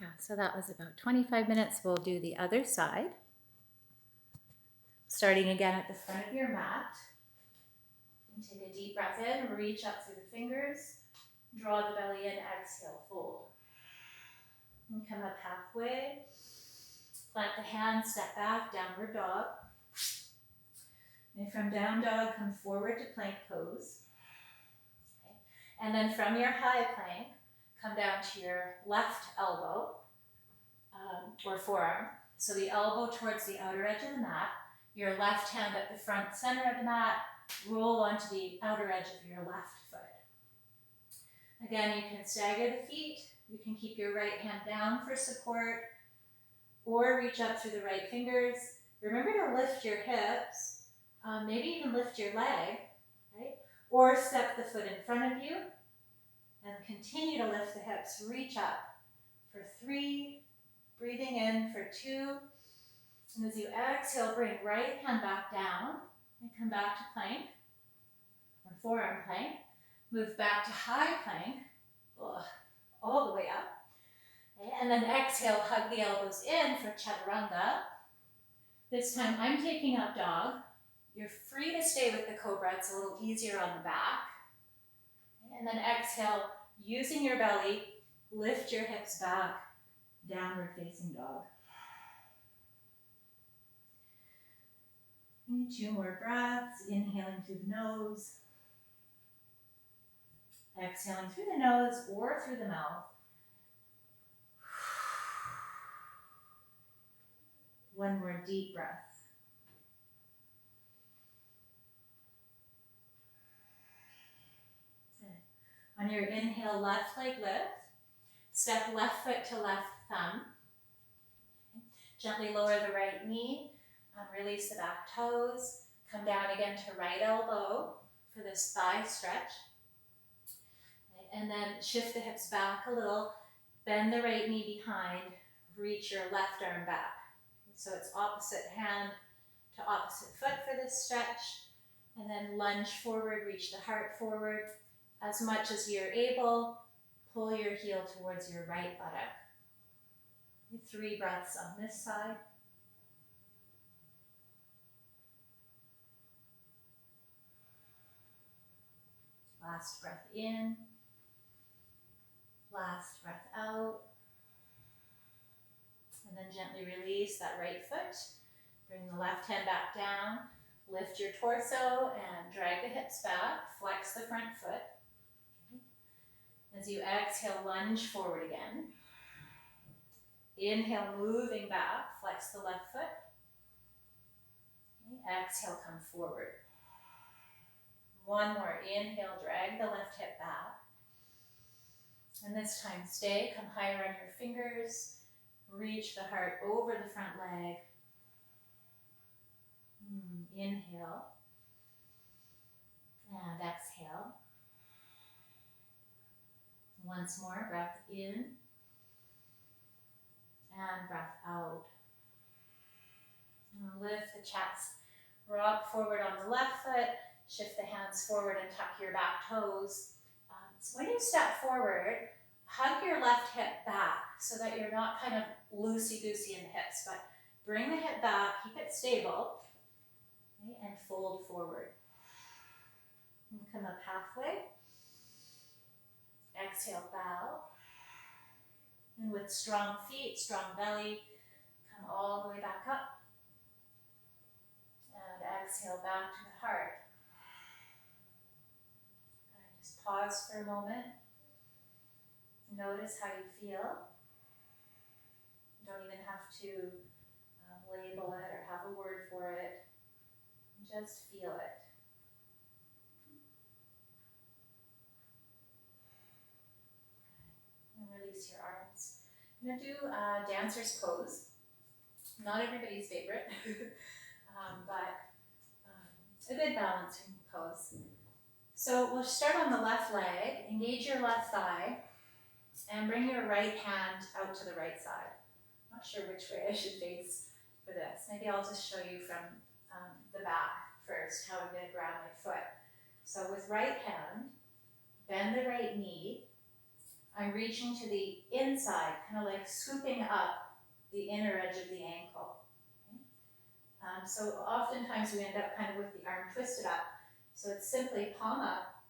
Yeah, so that was about 25 minutes. We'll do the other side. Starting again at the front of your mat. And take a deep breath in, reach up through the fingers, draw the belly in, exhale, fold. And come up halfway. Plant the hands, step back, downward dog. And from down dog, come forward to plank pose. Okay. And then from your high plank, come down to your left elbow or forearm. So the elbow towards the outer edge of the mat, your left hand at the front center of the mat, roll onto the outer edge of your left foot. Again, you can stagger the feet. You can keep your right hand down for support or reach up through the right fingers. Remember to lift your hips, maybe even lift your leg, right? Or step the foot in front of you and continue to lift the hips. Reach up for 3, breathing in for 2. And as you exhale, bring right hand back down and come back to plank or forearm plank. Move back to high plank, all the way up. Okay, and then exhale, hug the elbows in for chaturanga. This time I'm taking up dog. You're free to stay with the cobra, it's a little easier on the back. And then exhale, using your belly, lift your hips back, downward facing dog. And 2 more breaths, inhaling through the nose. Exhaling through the nose or through the mouth. One more deep breath. On your inhale, left leg lift. Step left foot to left thumb. Gently lower the right knee. Release the back toes. Come down again to right elbow for this thigh stretch. And then shift the hips back a little. Bend the right knee behind. Reach your left arm back. So it's opposite hand to opposite foot for this stretch. And then lunge forward, reach the heart forward. As much as you're able, pull your heel towards your right buttock. 3 breaths on this side. Last breath in. Last breath out. And then gently release that right foot. Bring the left hand back down. Lift your torso and drag the hips back. Flex the front foot. As you exhale, lunge forward again. Inhale, moving back. Flex the left foot. Exhale, come forward. One more. Inhale, drag the left hip back. And this time stay. Come higher on your fingers. Reach the heart over the front leg. Inhale. And exhale. Once more, breath in. And breath out. And lift the chest. Rock forward on the left foot. Shift the hands forward and tuck your back toes. So when you step forward, hug your left hip back so that you're not kind of loosey-goosey in the hips, but bring the hip back, keep it stable, okay, and fold forward. And come up halfway. Exhale, bow. And with strong feet, strong belly, come all the way back up. And exhale back to the heart. Just pause for a moment. Notice how you feel. You don't even have to label it or have a word for it. Just feel it. And release your arms. I'm going to do a dancer's pose. Not everybody's favorite, but a good balancing pose. So we'll start on the left leg. Engage your left thigh and bring your right hand out to the right side. I'm not sure which way I should face for this. Maybe I'll just show you from the back first how I'm going to grab my foot. So with right hand, bend the right knee, I'm reaching to the inside, kind of like scooping up the inner edge of the ankle. Okay? So oftentimes we end up kind of with the arm twisted up. So it's simply palm up,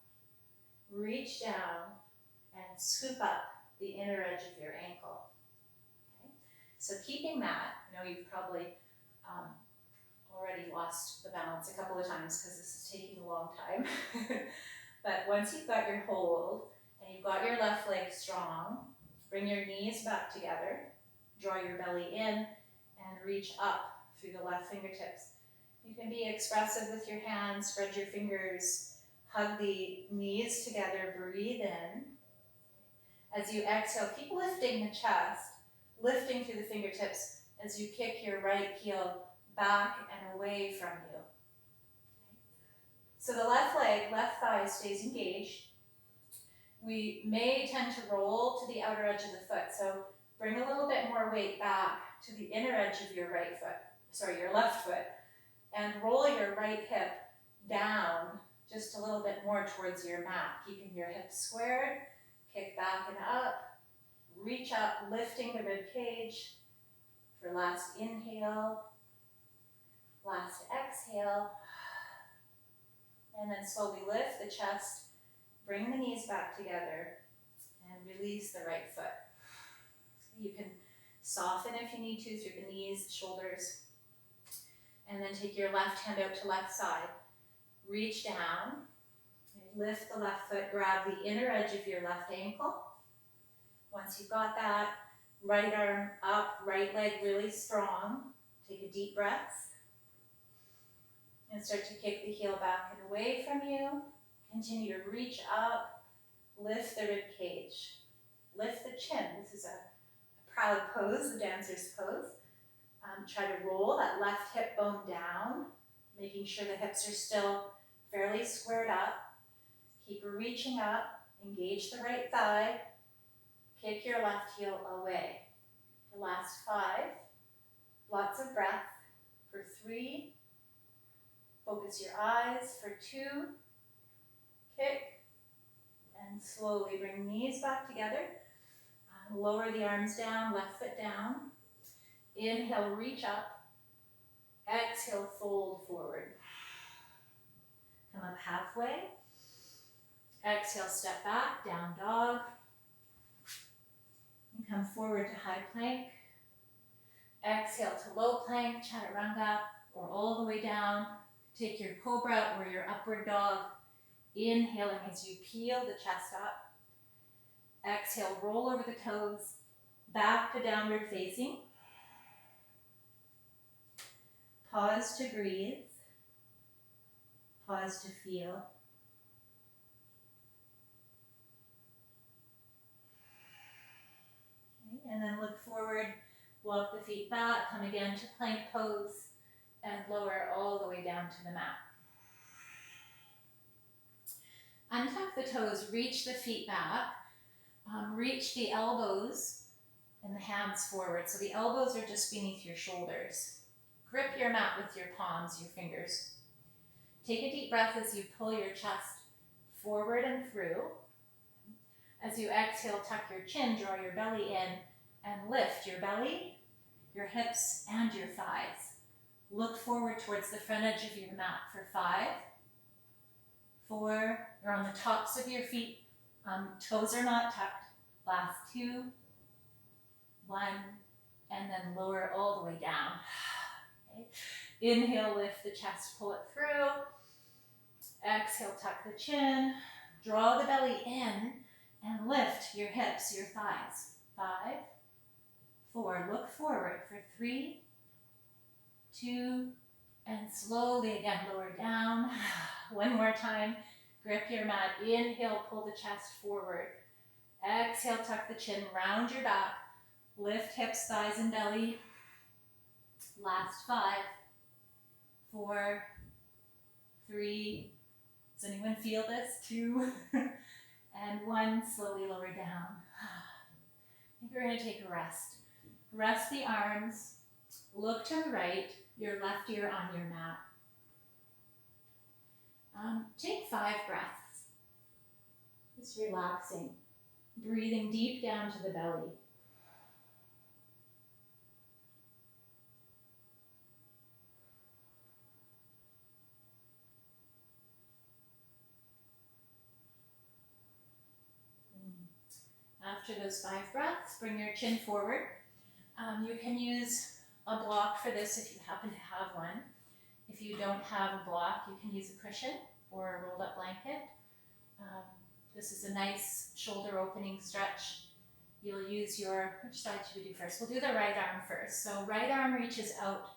reach down, and scoop up the inner edge of your ankle. Okay? So keeping that, I know you've probably already lost the balance a couple of times because this is taking a long time. But once you've got your hold and you've got your left leg strong, bring your knees back together, draw your belly in, and reach up through the left fingertips. You can be expressive with your hands, spread your fingers, hug the knees together, breathe in. As you exhale, keep lifting the chest, lifting through the fingertips as you kick your right heel back and away from you. So the left leg, left thigh stays engaged. We may tend to roll to the outer edge of the foot, so bring a little bit more weight back to the inner edge of your your left foot, and roll your right hip down just a little bit more towards your mat, keeping your hips squared, kick back and up, reach up, lifting the rib cage for last inhale, last exhale, and then slowly lift the chest, bring the knees back together, and release the right foot. You can soften if you need to through the knees, shoulders, and then take your left hand out to left side. Reach down, lift the left foot, grab the inner edge of your left ankle. Once you've got that, right arm up, right leg really strong. Take a deep breath. And start to kick the heel back and away from you. Continue to reach up, lift the rib cage, lift the chin. This is a proud pose, the dancer's pose. Try to roll that left hip bone down, making sure the hips are still fairly squared up. Keep reaching up, engage the right thigh, kick your left heel away. The last 5, lots of breath. For 3, focus your eyes. For 2, kick, and slowly bring knees back together. Lower the arms down, left foot down. Inhale, reach up. Exhale, fold forward. Come up halfway. Exhale, step back, down dog. And come forward to high plank. Exhale to low plank, chaturanga, or all the way down. Take your cobra or your upward dog. Inhaling as you peel the chest up. Exhale, roll over the toes, back to downward facing. Pause to breathe. Pause to feel. Okay, and then look forward, walk the feet back, come again to plank pose, and lower all the way down to the mat. Untuck the toes, reach the feet back, reach the elbows and the hands forward. So the elbows are just beneath your shoulders. Grip your mat with your palms, your fingers. Take a deep breath as you pull your chest forward and through. As you exhale, tuck your chin, draw your belly in, and lift your belly, your hips, and your thighs. Look forward towards the front edge of your mat for 5, 4, you're on the tops of your feet, toes are not tucked. Last 2, 1, and then lower all the way down. Okay. Inhale, lift the chest, pull it through. Exhale, tuck the chin, draw the belly in, and lift your hips, your thighs. 5, 4, look forward for 3, 2, and slowly again lower down. One more time, grip your mat, inhale, pull the chest forward. Exhale, tuck the chin, round your back, lift hips, thighs, and belly. Last 5, 4, 3, does anyone feel this? 2, and 1, slowly lower down. I think we're going to take a rest. Rest the arms, look to the right, your left ear on your mat. Take 5 breaths, just relaxing. Breathing deep down to the belly. After those 5 breaths, bring your chin forward. You can use a block for this if you happen to have one. If you don't have a block, you can use a cushion or a rolled up blanket. This is a nice shoulder opening stretch. You'll use which side should we do first? We'll do the right arm first. So right arm reaches out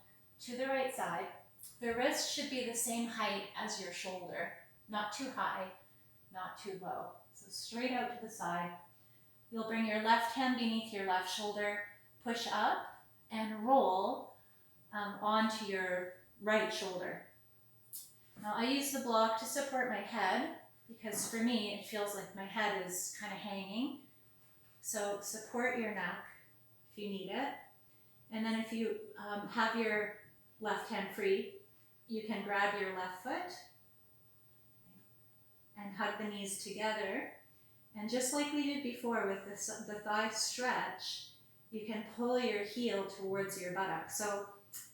to the right side. The wrist should be the same height as your shoulder, not too high, not too low. So straight out to the side. You'll bring your left hand beneath your left shoulder, push up and roll onto your right shoulder. Now I use the block to support my head because for me it feels like my head is kind of hanging. So support your neck if you need it. And then if you have your left hand free, you can grab your left foot and hug the knees together. And just like we did before with the thigh stretch, you can pull your heel towards your buttock. So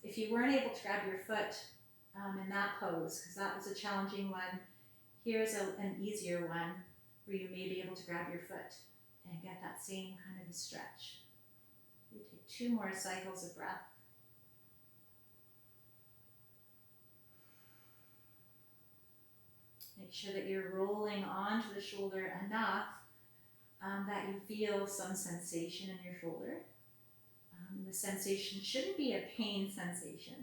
if you weren't able to grab your foot in that pose, because that was a challenging one, here's an easier one where you may be able to grab your foot and get that same kind of a stretch. You take 2 more cycles of breath. Make sure that you're rolling onto the shoulder enough that you feel some sensation in your shoulder. The sensation shouldn't be a pain sensation,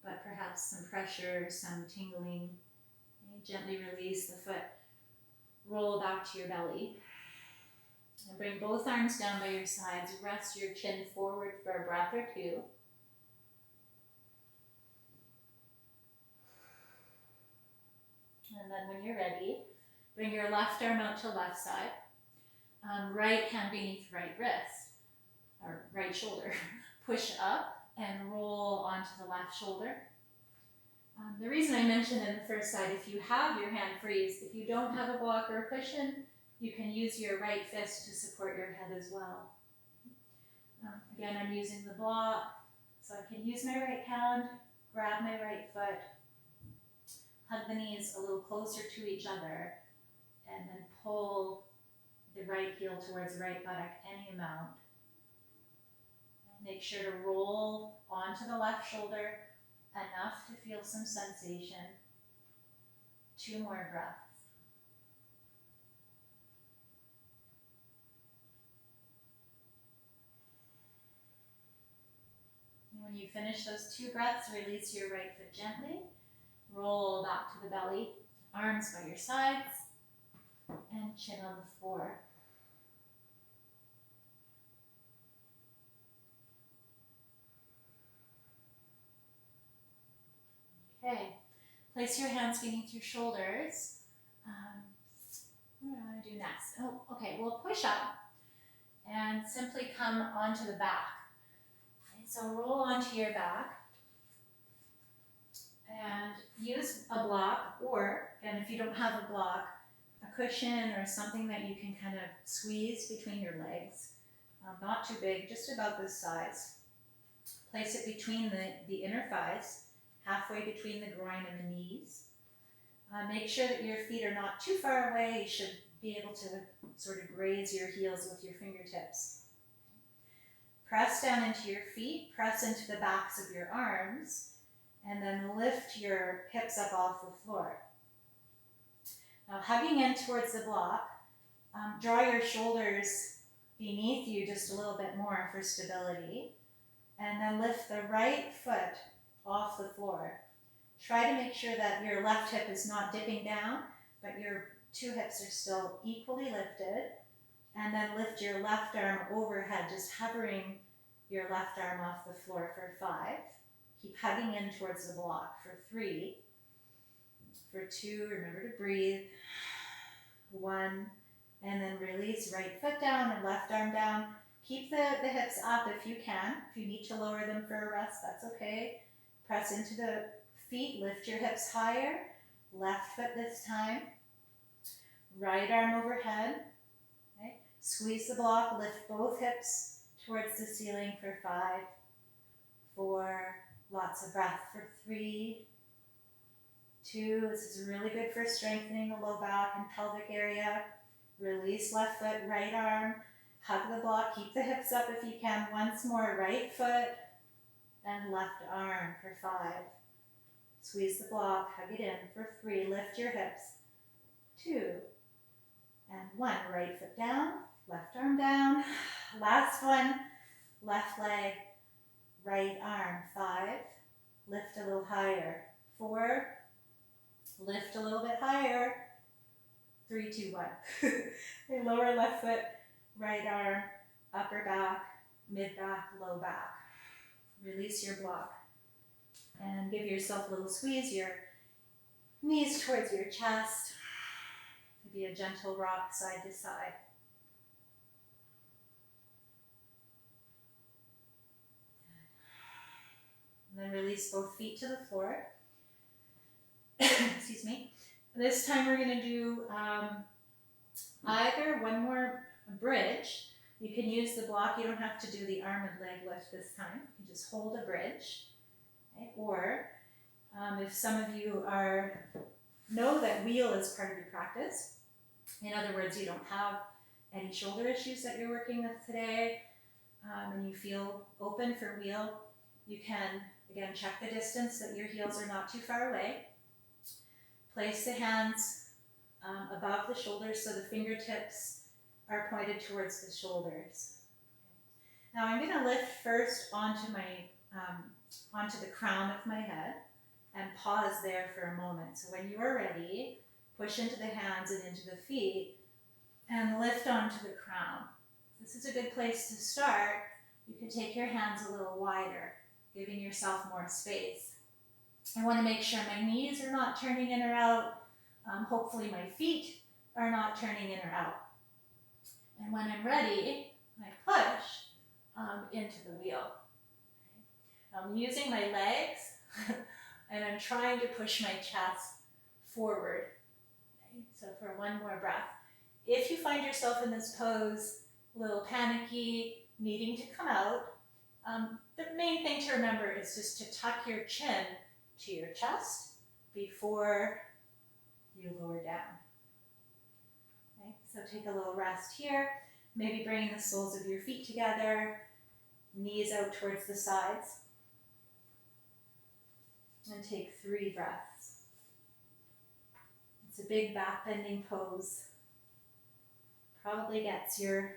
but perhaps some pressure, some tingling. Gently release the foot, roll back to your belly. And bring both arms down by your sides. Rest your chin forward for a breath or 2. And then when you're ready, bring your left arm out to left side. Right hand beneath right wrist, or right shoulder. Push up and roll onto the left shoulder. The reason I mentioned in the first side, if you have your hand freeze, if you don't have a block or a cushion, you can use your right fist to support your head as well. Again, I'm using the block, so I can use my right hand, grab my right foot, hug the knees a little closer to each other, and then pull the right heel towards the right buttock any amount. Make sure to roll onto the left shoulder enough to feel some sensation. 2 more breaths. And when you finish those 2 breaths, release your right foot gently. Roll back to the belly, arms by your sides, and chin on the floor. Okay, place your hands beneath your shoulders. What do I want to do next? Oh, okay, we'll push up and simply come onto the back. Okay, so roll onto your back and use a block, or, again, if you don't have a block, a cushion or something that you can kind of squeeze between your legs. Not too big, just about this size. Place it between the inner thighs, halfway between the groin and the knees. Make sure that your feet are not too far away. You should be able to sort of graze your heels with your fingertips. Press down into your feet, press into the backs of your arms, and then lift your hips up off the floor. Now, hugging in towards the block, draw your shoulders beneath you just a little bit more for stability, and then lift the right foot off the floor. Try to make sure that your left hip is not dipping down, but your 2 hips are still equally lifted. And then lift your left arm overhead, just hovering your left arm off the floor for 5. Keep hugging in towards the block for 3. For 2, remember to breathe. 1, and then release right foot down and left arm down. Keep the hips up if you can. If you need to lower them for a rest, that's okay. Press into the feet, lift your hips higher. Left foot this time. Right arm overhead. Okay. Squeeze the block, lift both hips towards the ceiling for 5, 4, lots of breath for 3, 2, this is really good for strengthening the low back and pelvic area. Release left foot, right arm, hug the block, keep the hips up if you can. Once more, right foot and left arm for 5. Squeeze the block, hug it in for 3, lift your hips, 2, and 1, right foot down, left arm down. Last one, left leg, right arm, 5, lift a little higher, 4, lift a little bit higher, 3, 2, 1. And lower left foot, right arm, upper back, mid back, low back. Release your block and give yourself a little squeeze, your knees towards your chest. Maybe a gentle rock side to side. And then release both feet to the floor. Excuse me. This time we're going to do either one more bridge. You can use the block. You don't have to do the arm and leg lift this time. You can just hold a bridge. Okay? Or if some of you know that wheel is part of your practice, in other words, you don't have any shoulder issues that you're working with today, and you feel open for wheel, you can, again, check the distance that your heels are not too far away. Place the hands above the shoulders so the fingertips are pointed towards the shoulders. Now I'm going to lift first onto the crown of my head and pause there for a moment. So when you are ready, push into the hands and into the feet and lift onto the crown. This is a good place to start. You can take your hands a little wider, giving yourself more space. I want to make sure my knees are not turning in or out. Hopefully my feet are not turning in or out. And when I'm ready, I push into the wheel. I'm using my legs and I'm trying to push my chest forward. Okay? So for one more breath. If you find yourself in this pose, a little panicky, needing to come out, the main thing to remember is just to tuck your chin to your chest before you lower down. Okay? So take a little rest here. Maybe bringing the soles of your feet together, knees out towards the sides. And take 3 breaths. It's a big back bending pose. Probably gets your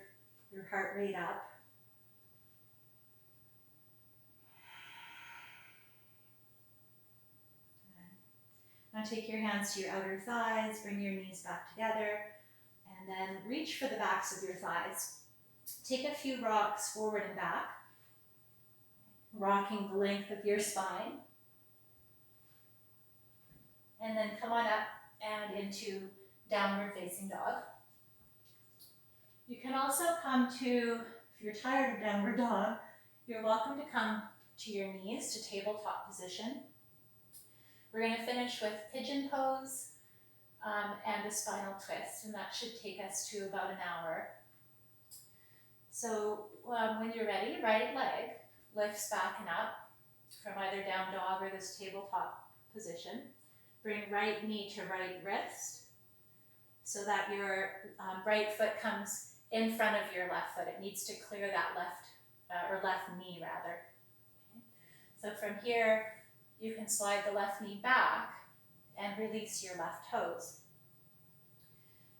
heart rate up. Now take your hands to your outer thighs, bring your knees back together, and then reach for the backs of your thighs. Take a few rocks forward and back, rocking the length of your spine. And then come on up and into downward facing dog. You can also come to, if you're tired of downward dog, you're welcome to come to your knees to tabletop position. We're going to finish with pigeon pose and a spinal twist, and that should take us to about an hour. So when you're ready, right leg lifts back and up from either down dog or this tabletop position. Bring right knee to right wrist so that your right foot comes in front of your left foot. It needs to clear that left knee rather. Okay. So from here, you can slide the left knee back and release your left toes.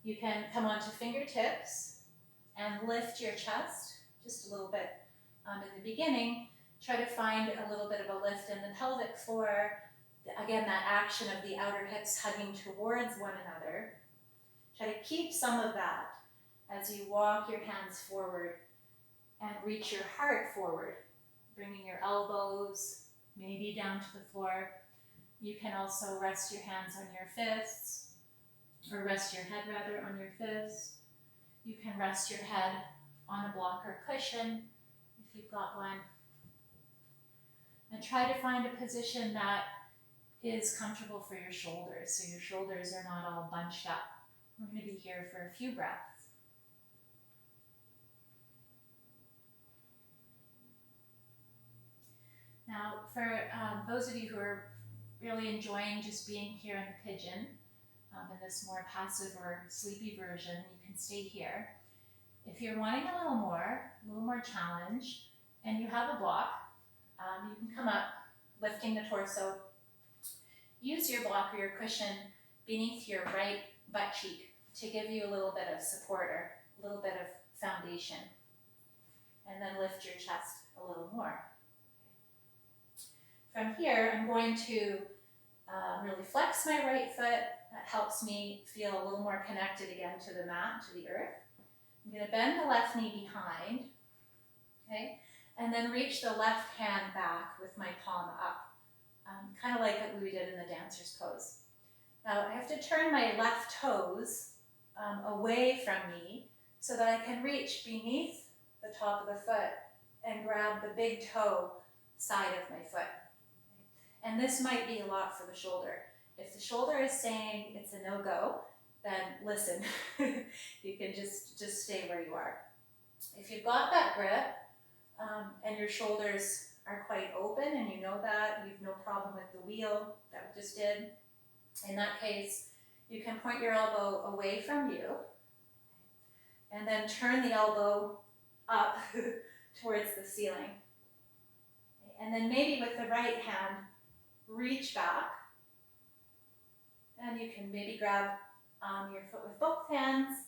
You can come onto fingertips and lift your chest just a little bit in the beginning. Try to find a little bit of a lift in the pelvic floor. Again, that action of the outer hips hugging towards one another. Try to keep some of that as you walk your hands forward and reach your heart forward, bringing your elbows maybe down to the floor. You can also rest your hands on your fists, or rest your head rather on your fists. You can rest your head on a block or cushion if you've got one. And try to find a position that is comfortable for your shoulders, so your shoulders are not all bunched up. We're going to be here for a few breaths. for those of you who are really enjoying just being here in the pigeon, in this more passive or sleepy version, you can stay here. If you're wanting a little more challenge, and you have a block, you can come up, lifting the torso. Use your block or your cushion beneath your right butt cheek to give you a little bit of support or a little bit of foundation. And then lift your chest a little more. From here, I'm going to really flex my right foot. That helps me feel a little more connected again to the mat, to the earth. I'm going to bend the left knee behind, okay? And then reach the left hand back with my palm up, kind of like what we did in the dancer's pose. Now I have to turn my left toes away from me so that I can reach beneath the top of the foot and grab the big toe side of my foot. And this might be a lot for the shoulder. If the shoulder is saying it's a no-go, then listen, you can just stay where you are. If you've got that grip and your shoulders are quite open and you know that, you've no problem with the wheel that we just did, in that case, you can point your elbow away from you and then turn the elbow up towards the ceiling. And then maybe with the right hand, reach back, and you can maybe grab your foot with both hands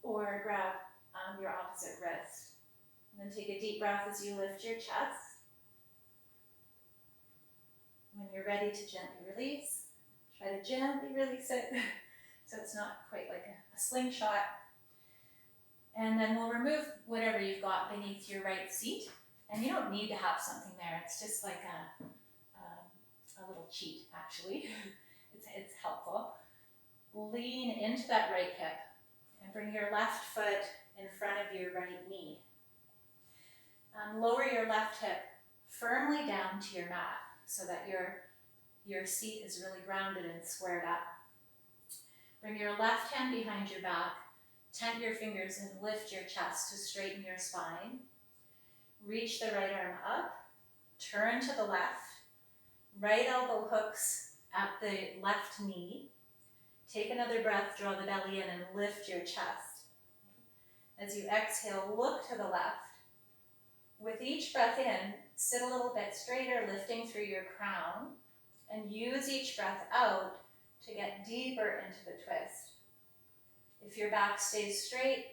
or grab your opposite wrist. And then take a deep breath as you lift your chest. When you're ready to gently release, try to gently release it so it's not quite like a slingshot. And then we'll remove whatever you've got beneath your right seat. And you don't need to have something there. It's just like a little cheat, actually. It's helpful. Lean into that right hip and bring your left foot in front of your right knee. Lower your left hip firmly down to your mat so that your seat is really grounded and squared up. Bring your left hand behind your back, tent your fingers and lift your chest to straighten your spine. Reach the right arm up, turn to the left, right elbow hooks at the left knee. Take another breath, draw the belly in and lift your chest. As you exhale, look to the left. With each breath in, sit a little bit straighter, lifting through your crown, and use each breath out to get deeper into the twist. If your back stays straight,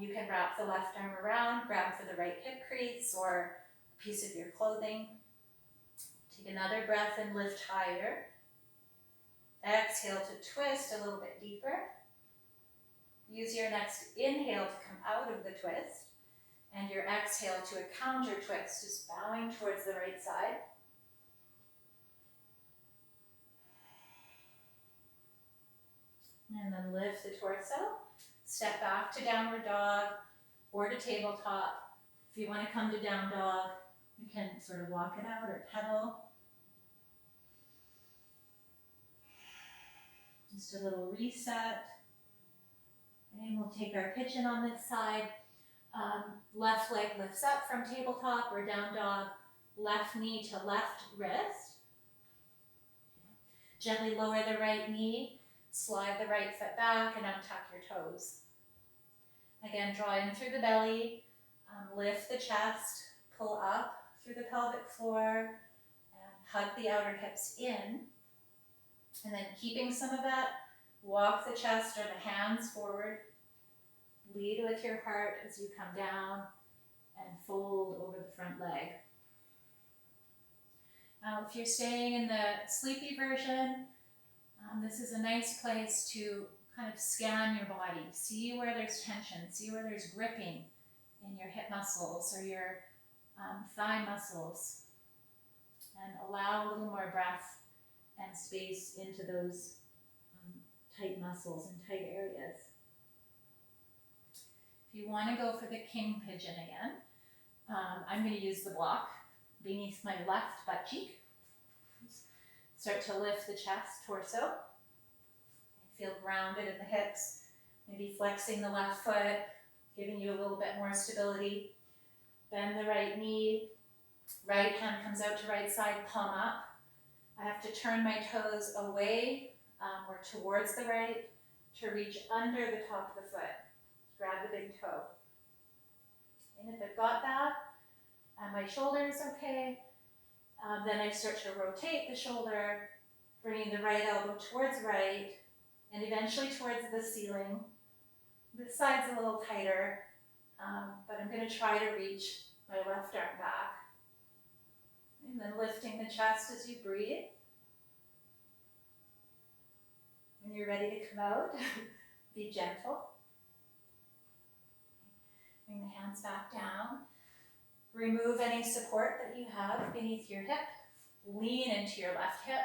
you can wrap the left arm around, grab for the right hip crease or a piece of your clothing. Take another breath and lift higher. Exhale to twist a little bit deeper. Use your next inhale to come out of the twist, and your exhale to a counter twist, just bowing towards the right side. And then lift the torso. Step back to downward dog or to tabletop. If you want to come to down dog, you can sort of walk it out or pedal. Just a little reset. And we'll take our pigeon on this side. Left leg lifts up from tabletop or down dog. Left knee to left wrist. Gently lower the right knee. Slide the right foot back and untuck your toes. Again, draw in through the belly. Lift the chest. Pull up through the pelvic floor. And hug the outer hips in. And then keeping some of that, walk the chest or the hands forward. Lead with your heart as you come down and fold over the front leg. Now, if you're staying in the sleepy version, this is a nice place to kind of scan your body. See where there's tension, see where there's gripping in your hip muscles or your thigh muscles. And allow a little more breath and space into those tight muscles and tight areas. If you want to go for the king pigeon again, I'm going to use the block beneath my left butt cheek. Start to lift the chest, torso. Feel grounded in the hips, maybe flexing the left foot, giving you a little bit more stability. Bend the right knee, Right hand comes out to right side, palm up. I have to turn my toes away or towards the right to reach under the top of the foot. Grab the big toe. And if I've got that, and my shoulder is okay, then I start to rotate the shoulder, bringing the right elbow towards right, and eventually towards the ceiling. This side's a little tighter, but I'm going to try to reach my left arm back. And then lifting the chest as you breathe. When you're ready to come out, be gentle. Bring the hands back down. Remove any support that you have beneath your hip. Lean into your left hip.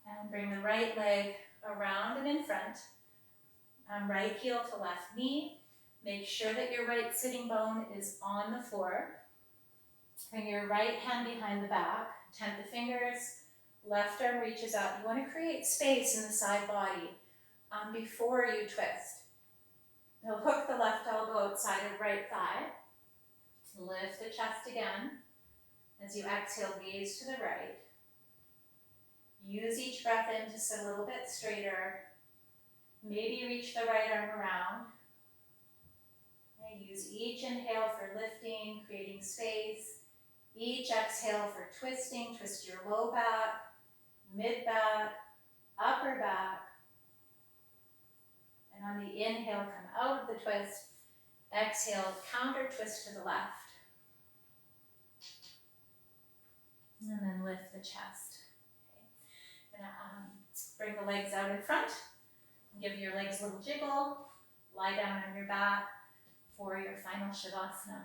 And bring the right leg around and in front. Right heel to left knee. Make sure that your right sitting bone is on the floor. Bring your right hand behind the back. Tent the fingers. Left arm reaches out. You want to create space in the side body before you twist. Now hook the left elbow outside of right thigh. Lift the chest again. As you exhale, gaze to the right. Use each breath in to sit a little bit straighter. Maybe reach the right arm around. And use each inhale for lifting, creating space. Each exhale for twisting. Twist your low back, mid back, upper back. And on the inhale, come out of the twist. Exhale, counter twist to the left. And then lift the chest. Okay. Bring the legs out in front. Give your legs a little jiggle. Lie down on your back for your final Shavasana.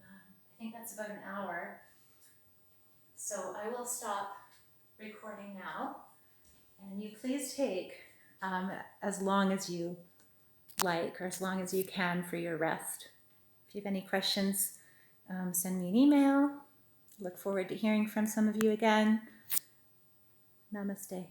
I think that's about an hour. So I will stop recording now. And you please take as long as you like or as long as you can for your rest. If you have any questions, send me an email. Look forward to hearing from some of you again. Namaste.